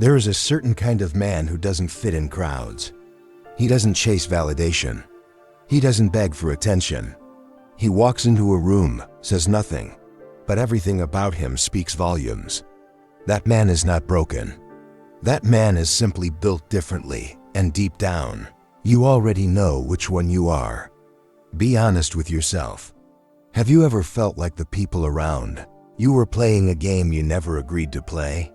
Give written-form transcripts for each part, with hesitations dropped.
There is a certain kind of man who doesn't fit in crowds. He doesn't chase validation. He doesn't beg for attention. He walks into a room, says nothing, but everything about him speaks volumes. That man is not broken. That man is simply built differently, and deep down, you already know which one you are. Be honest with yourself. Have you ever felt like the people around you were playing a game you never agreed to play?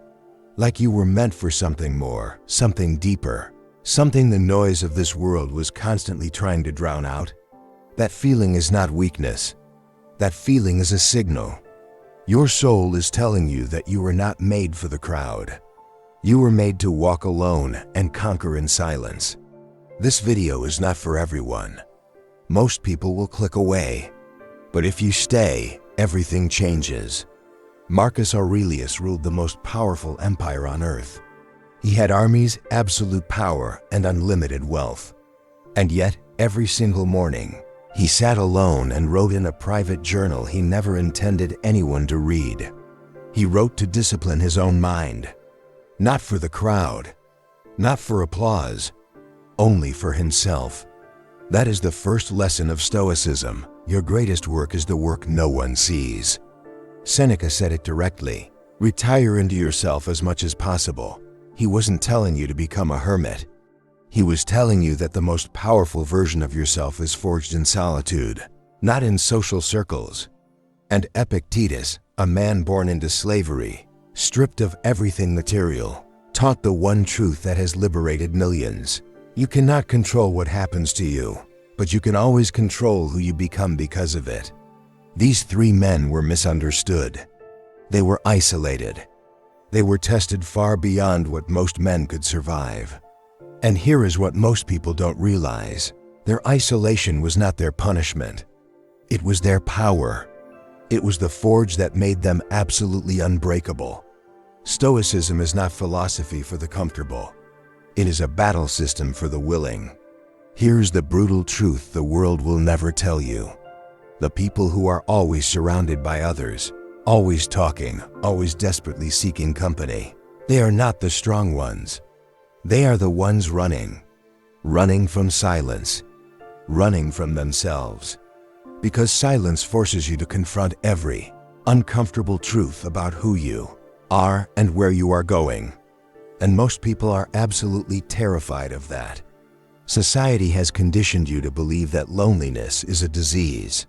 Like you were meant for something more, something deeper, something the noise of this world was constantly trying to drown out? That feeling is not weakness. That feeling is a signal. Your soul is telling you that you were not made for the crowd. You were made to walk alone and conquer in silence. This video is not for everyone. Most people will click away. But if you stay, everything changes. Marcus Aurelius ruled the most powerful empire on earth. He had armies, absolute power, and unlimited wealth. And yet, every single morning, he sat alone and wrote in a private journal he never intended anyone to read. He wrote to discipline his own mind. Not for the crowd, not for applause, only for himself. That is the first lesson of Stoicism. Your greatest work is the work no one sees. Seneca said it directly. Retire into yourself as much as possible. He wasn't telling you to become a hermit. He was telling you that the most powerful version of yourself is forged in solitude, not in social circles. And Epictetus, a man born into slavery, stripped of everything material, taught the one truth that has liberated millions. You cannot control what happens to you, but you can always control who you become because of it. These three men were misunderstood. They were isolated. They were tested far beyond what most men could survive. And here is what most people don't realize. Their isolation was not their punishment. It was their power. It was the forge that made them absolutely unbreakable. Stoicism is not philosophy for the comfortable. It is a battle system for the willing. Here's the brutal truth the world will never tell you. The people who are always surrounded by others, always talking, always desperately seeking company, they are not the strong ones. They are the ones running from silence, running from themselves. Because silence forces you to confront every uncomfortable truth about who you are and where you are going. And most people are absolutely terrified of that. Society has conditioned you to believe that loneliness is a disease.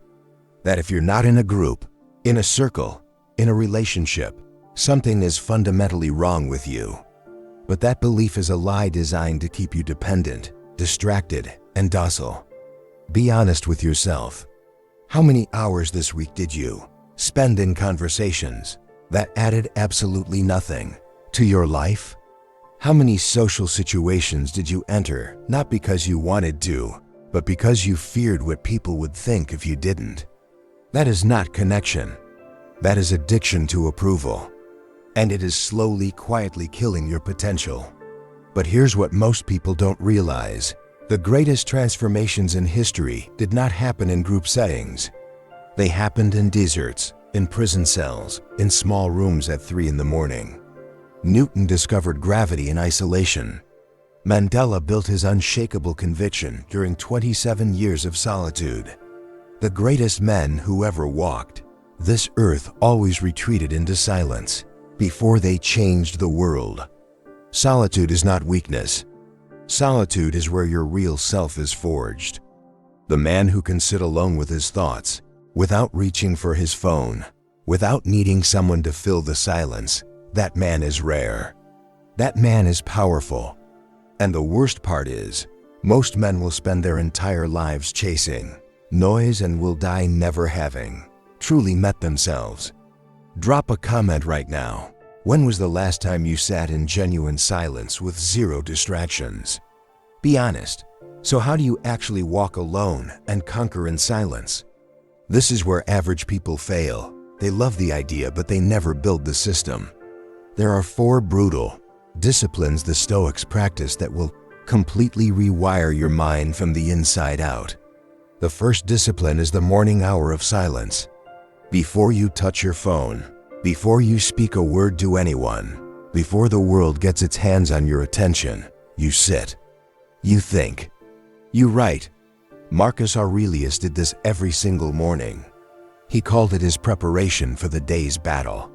That if you're not in a group, in a circle, in a relationship, something is fundamentally wrong with you. But that belief is a lie designed to keep you dependent, distracted, and docile. Be honest with yourself. How many hours this week did you spend in conversations that added absolutely nothing to your life? How many social situations did you enter not because you wanted to, but because you feared what people would think if you didn't? That is not connection. That is addiction to approval. And it is slowly, quietly killing your potential. But here's what most people don't realize. The greatest transformations in history did not happen in group settings. They happened in deserts, in prison cells, in small rooms at 3 in the morning. Newton discovered gravity in isolation. Mandela built his unshakable conviction during 27 years of solitude. The greatest men who ever walked this earth always retreated into silence before they changed the world. Solitude is not weakness. Solitude is where your real self is forged. The man who can sit alone with his thoughts, without reaching for his phone, without needing someone to fill the silence, that man is rare. That man is powerful. And the worst part is, most men will spend their entire lives chasing noise and will die never having truly met themselves. Drop a comment right now. When was the last time you sat in genuine silence with zero distractions? Be honest. So how do you actually walk alone and conquer in silence? This is where average people fail. They love the idea, but they never build the system. There are 4 brutal disciplines the Stoics practice that will completely rewire your mind from the inside out. The first discipline is the morning hour of silence. Before you touch your phone, before you speak a word to anyone, Before the world gets its hands on your attention, you sit. You think. You write. Marcus Aurelius did this every single morning. He called it his preparation for the day's battle.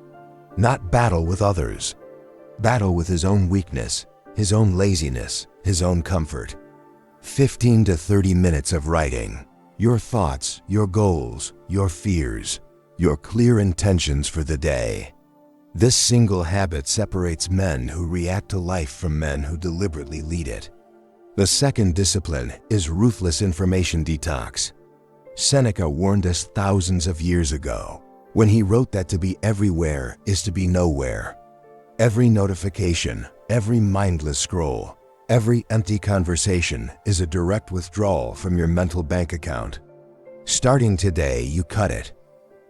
Not battle with others. Battle with his own weakness, his own laziness, his own comfort. 15 to 30 minutes of writing. Your thoughts, your goals, your fears, your clear intentions for the day. This single habit separates men who react to life from men who deliberately lead it. The second discipline is ruthless information detox. Seneca warned us thousands of years ago when he wrote that to be everywhere is to be nowhere. Every notification, every mindless scroll, every empty conversation is a direct withdrawal from your mental bank account. Starting today, you cut it.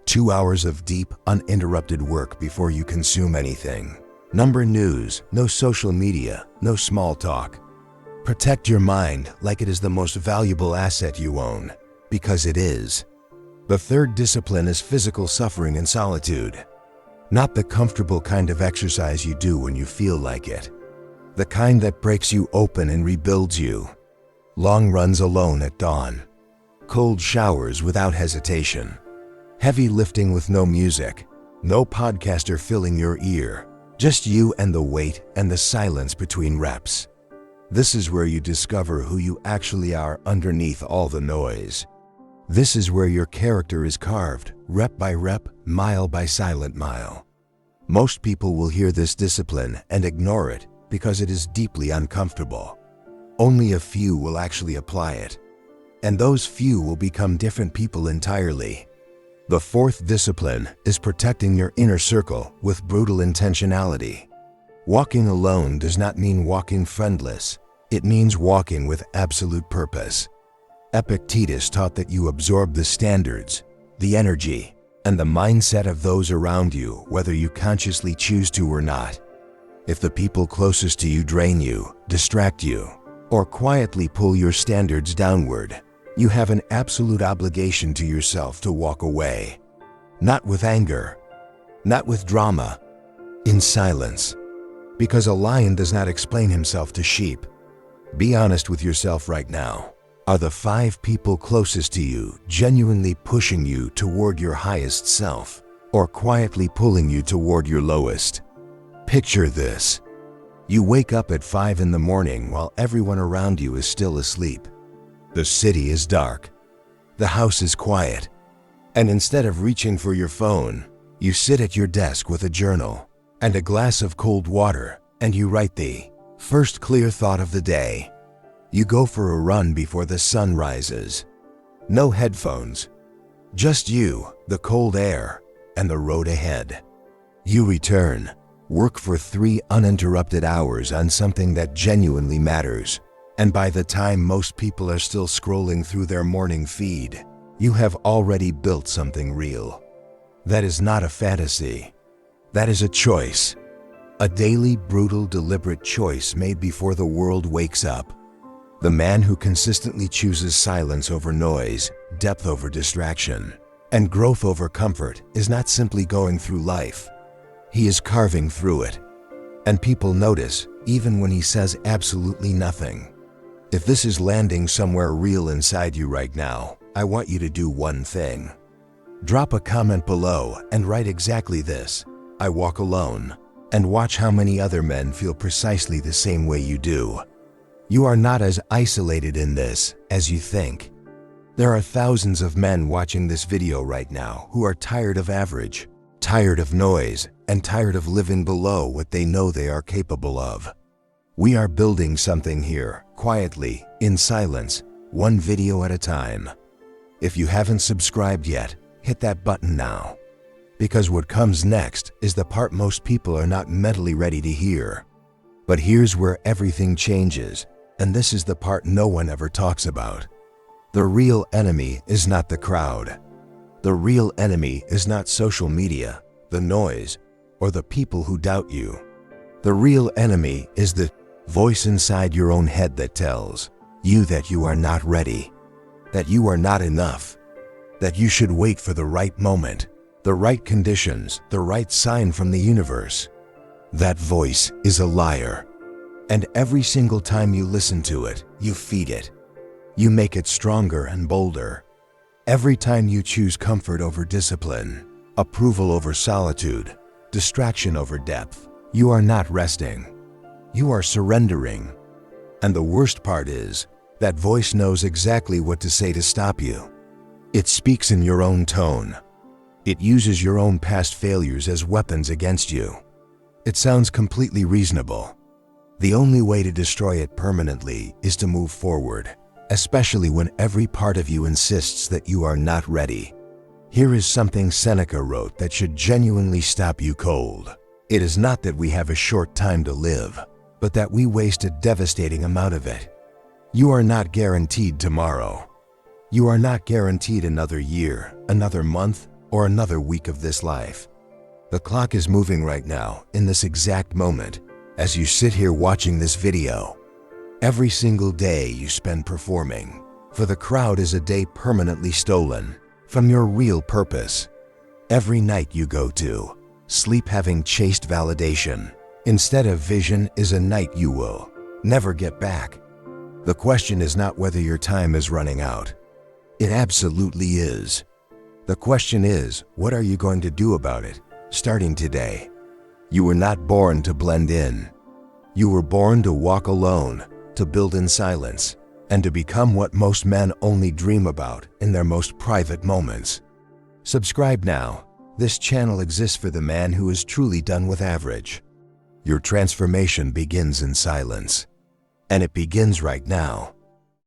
2 hours of deep, uninterrupted work before you consume anything. Number news, no social media, no small talk. Protect your mind like it is the most valuable asset you own, because it is. The third discipline is physical suffering and solitude. Not the comfortable kind of exercise you do when you feel like it. The kind that breaks you open and rebuilds you. Long runs alone at dawn. Cold showers without hesitation. Heavy lifting with no music. No podcaster filling your ear. Just you and the weight and the silence between reps. This is where you discover who you actually are underneath all the noise. This is where your character is carved, rep by rep, mile by silent mile. Most people will hear this discipline and ignore it because it is deeply uncomfortable. Only a few will actually apply it. And those few will become different people entirely. The fourth discipline is protecting your inner circle with brutal intentionality. Walking alone does not mean walking friendless. It means walking with absolute purpose. Epictetus taught that you absorb the standards, the energy, and the mindset of those around you, whether you consciously choose to or not. If the people closest to you drain you, distract you, or quietly pull your standards downward, you have an absolute obligation to yourself to walk away. Not with anger, not with drama, in silence. Because a lion does not explain himself to sheep. Be honest with yourself right now. Are the 5 people closest to you genuinely pushing you toward your highest self, or quietly pulling you toward your lowest? Picture this. You wake up at 5 in the morning while everyone around you is still asleep. The city is dark. The house is quiet. And instead of reaching for your phone, you sit at your desk with a journal and a glass of cold water, and you write the first clear thought of the day. You go for a run before the sun rises. No headphones. Just you, the cold air, and the road ahead. You return, work for 3 uninterrupted hours on something that genuinely matters. And by the time most people are still scrolling through their morning feed, you have already built something real. That is not a fantasy. That is a choice. A daily, brutal, deliberate choice made before the world wakes up. The man who consistently chooses silence over noise, depth over distraction, and growth over comfort is not simply going through life. He is carving through it. And people notice, even when he says absolutely nothing. If this is landing somewhere real inside you right now, I want you to do one thing. Drop a comment below and write exactly this: I walk alone, and watch how many other men feel precisely the same way you do. You are not as isolated in this as you think. There are thousands of men watching this video right now who are tired of average, tired of noise, and tired of living below what they know they are capable of. We are building something here, quietly, in silence, one video at a time. If you haven't subscribed yet, hit that button now. Because what comes next is the part most people are not mentally ready to hear. But here's where everything changes, and this is the part no one ever talks about. The real enemy is not the crowd. The real enemy is not social media, the noise, or the people who doubt you. The real enemy is the voice inside your own head that tells you that you are not ready, that you are not enough, that you should wait for the right moment, the right conditions, the right sign from the universe. That voice is a liar. And every single time you listen to it, you feed it. You make it stronger and bolder. Every time you choose comfort over discipline, approval over solitude, distraction over depth, you are not resting. You are surrendering. And the worst part is, that voice knows exactly what to say to stop you. It speaks in your own tone. It uses your own past failures as weapons against you. It sounds completely reasonable. The only way to destroy it permanently is to move forward, especially when every part of you insists that you are not ready. Here is something Seneca wrote that should genuinely stop you cold. It is not that we have a short time to live, but that we waste a devastating amount of it. You are not guaranteed tomorrow. You are not guaranteed another year, another month, or another week of this life. The clock is moving right now, in this exact moment, as you sit here watching this video. Every single day you spend performing for the crowd is a day permanently stolen from your real purpose. Every night you go to sleep having chased validation instead of vision is a night you will never get back. The question is not whether your time is running out. It absolutely is. The question is, what are you going to do about it, starting today? You were not born to blend in. You were born to walk alone, to build in silence, and to become what most men only dream about in their most private moments. Subscribe now. This channel exists for the man who is truly done with average. Your transformation begins in silence. And it begins right now.